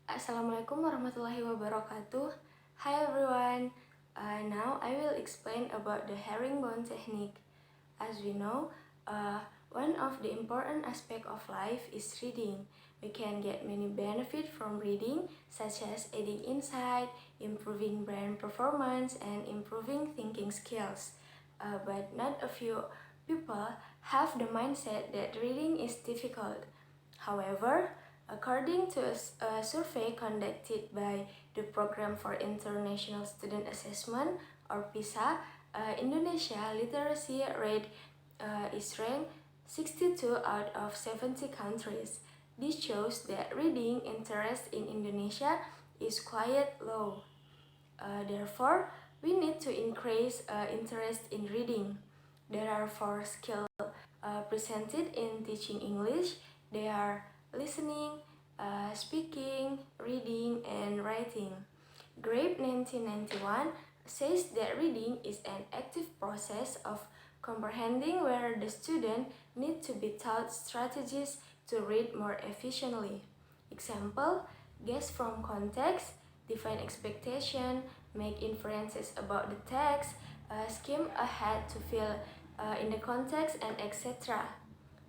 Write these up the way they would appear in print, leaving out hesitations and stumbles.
Assalamualaikum warahmatullahi wabarakatuh. Hi everyone. Now I will explain about the herringbone technique. As we know, one of the important aspects of life is reading. We can get many benefits from reading, such as adding insight, improving brain performance, and improving thinking skills. But not a few people have the mindset that reading is difficult. However, according to a survey conducted by the Program for International Student Assessment or PISA, Indonesia literacy rate is ranked 62 out of 70 countries. This shows that reading interest in Indonesia is quite low. Therefore, we need to increase interest in reading. There are four skills presented in teaching English. They are listening, speaking, reading, and writing. GRAPE 1991 says that reading is an active process of comprehending where the student needs to be taught strategies to read more efficiently. Example, guess from context, define expectation, make inferences about the text, skim ahead to fill in the context, and etc.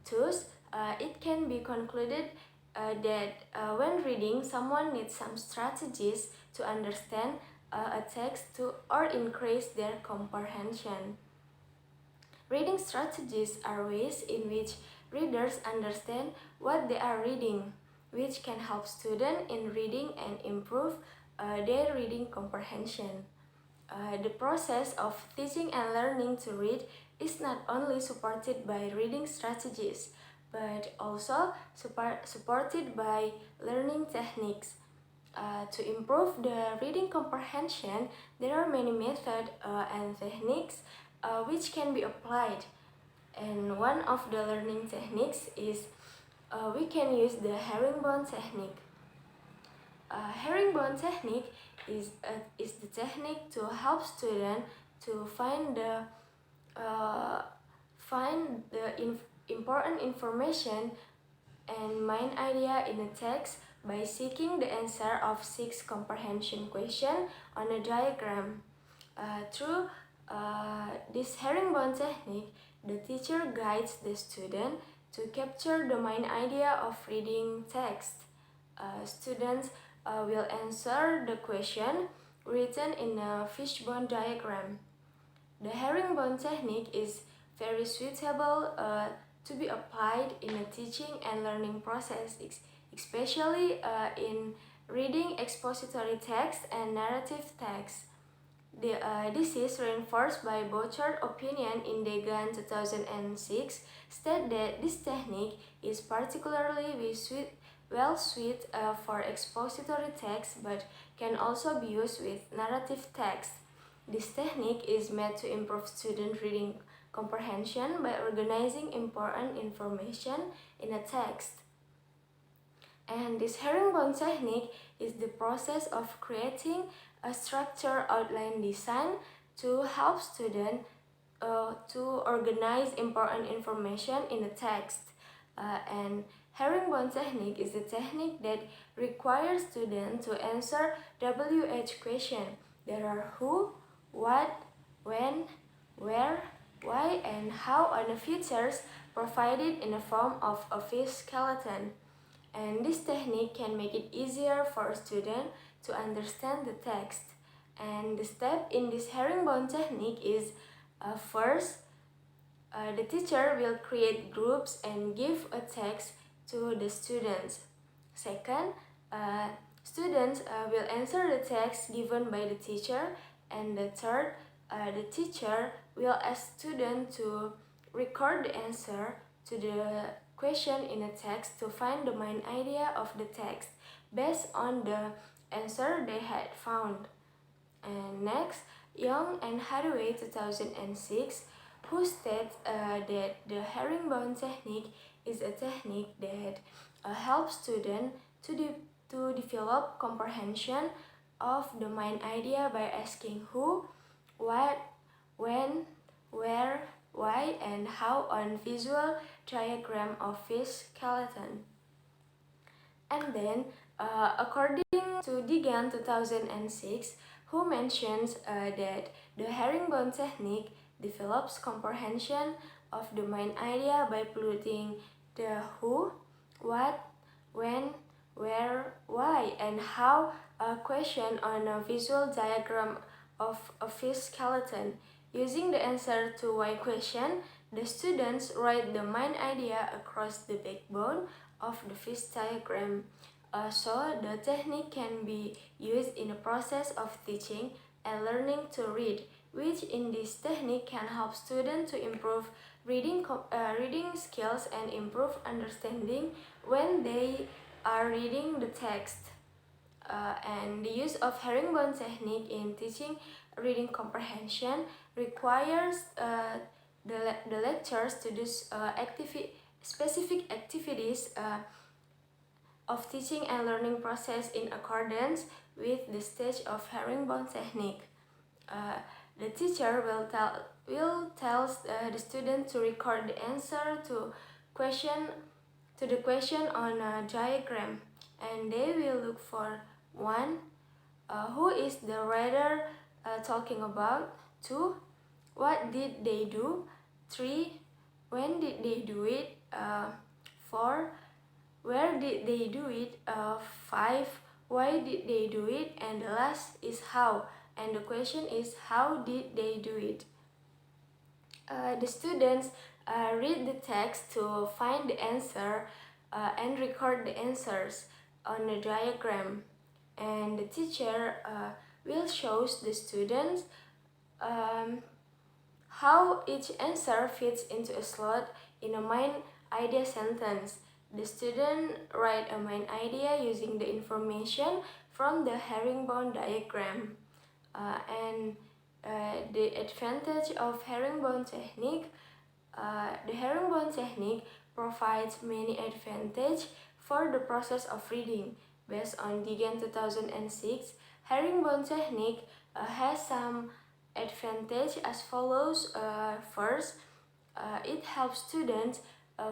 Thus, it can be concluded that when reading, someone needs some strategies to understand a text or increase their comprehension. Reading strategies are ways in which readers understand what they are reading, which can help students in reading and improve their reading comprehension. The process of teaching and learning to read is not only supported by reading strategies, but also supported by learning techniques. To improve the reading comprehension, there are many methods and techniques which can be applied. And one of the learning techniques is we can use the herringbone technique. Herringbone technique is the technique to help students to find the important information and main idea in a text by seeking the answer of 6 comprehension questions on a diagram. Through this herringbone technique, the teacher guides the student to capture the main idea of reading text. Students will answer the question written in a fishbone diagram. The herringbone technique is very suitable to be applied in a teaching and learning process, especially in reading expository text and narrative text. This is reinforced by Bouchard's opinion in Degan 2006, state that this technique is particularly well suited for expository text but can also be used with narrative text. This technique is meant to improve student reading comprehension by organizing important information in a text. And this herringbone technique is the process of creating a structured outline design to help students to organize important information in a text. And herringbone technique is a technique that requires students to answer WH questions. There are who, what, when, where, why, and how on the features provided in the form of a fish skeleton. And this technique can make it easier for a student to understand the text. And the step in this herringbone technique is first, the teacher will create groups and give a text to the students. Second, students will answer the text given by the teacher. And the third, the teacher will ask students to record the answer to the question in a text to find the main idea of the text based on the answer they had found. And next, Young and Hathaway 2006, who state that the herringbone technique is a technique that helps students to develop comprehension of the main idea by asking who, what, when, where, why, and how on visual diagram of fish skeleton. And then, according to Degan 2006, who mentions that the herringbone technique develops comprehension of the main idea by plotting the who, what, when, where, why, and how question on a visual diagram of a fish skeleton. Using the answer to why question, the students write the main idea across the backbone of the fish diagram. So the technique can be used in the process of teaching and learning to read, which in this technique can help students to improve reading skills and improve understanding when they are reading the text. And the use of herringbone technique in teaching reading comprehension requires the lecturers to do specific activities of teaching and learning process in accordance with the stage of herringbone technique. The teacher will tell the student to record the answer to the question on a diagram, and they will look for 1. Who is the writer talking about? 2. What did they do? 3. When did they do it? 4. Where did they do it? 5. Why did they do it? And the last is how. And the question is, how did they do it? The students read the text to find the answer and record the answers on a diagram. And the teacher will show the students how each answer fits into a slot in a main idea sentence. The student write a main idea using the information from the herringbone diagram. The advantage of herringbone technique. The herringbone technique provides many advantages for the process of reading. Based on Degan 2006, herringbone technique has some advantage as follows. First, it helps students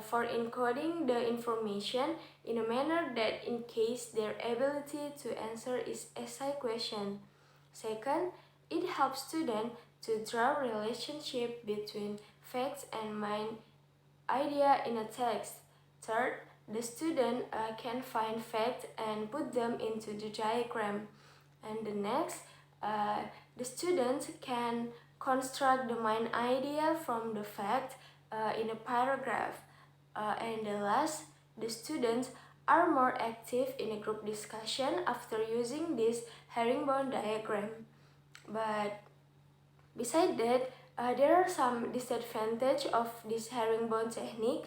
for encoding the information in a manner that increases their ability to answer is essay question. Second, it helps students to draw relationship between facts and main idea in a text. Third, the student can find facts and put them into the diagram. And the next, the student can construct the main idea from the fact in a paragraph. And the last, the students are more active in a group discussion after using this herringbone diagram. But besides that, there are some disadvantages of this herringbone technique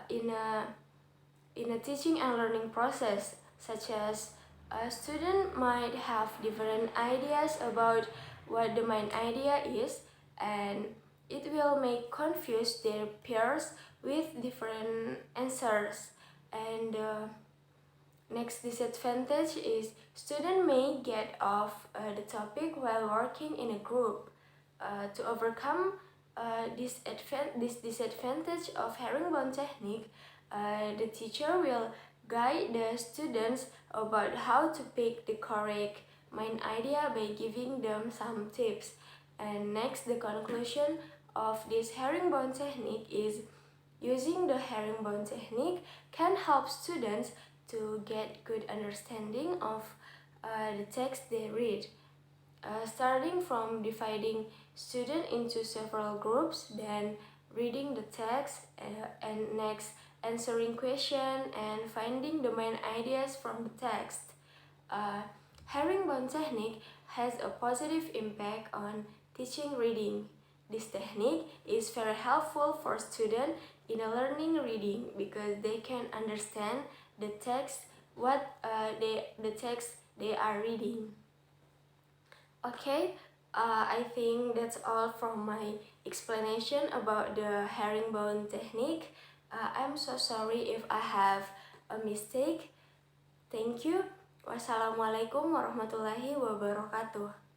in a teaching and learning process, such as a student might have different ideas about what the main idea is, and it will make confuse their peers with different answers. And next disadvantage is student may get off the topic while working in a group. To overcome this disadvantage of herringbone technique, the teacher will guide the students about how to pick the correct main idea by giving them some tips. And next, the conclusion of this herringbone technique is using the herringbone technique can help students to get good understanding of the text they read. Starting from dividing students into several groups, then reading the text, and next answering question and finding the main ideas from the text. Herringbone technique has a positive impact on teaching reading. This technique is very helpful for students in learning reading because they can understand the text the text they are reading. Okay, I think that's all from my explanation about the herringbone technique. I'm so sorry if I have a mistake. Thank you. Wassalamualaikum warahmatullahi wabarakatuh.